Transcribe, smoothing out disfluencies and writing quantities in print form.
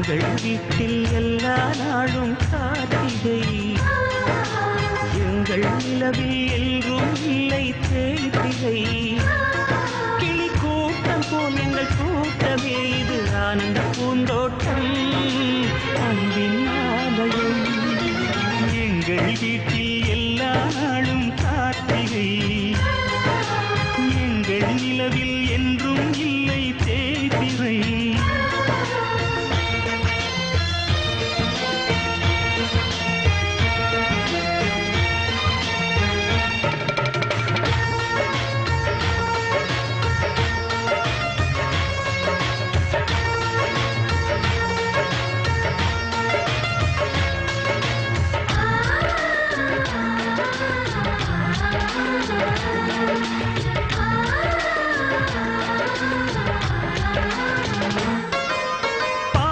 எங்கள் வீட்டில் எல்லா நாளும் கார்த்திகை எங்கள் நிலவில் எல்லோரும் இல்லை தேய்திகை கிளி கூட்டம் போல் எங்கள் கூட்டமே இது ஆனந்த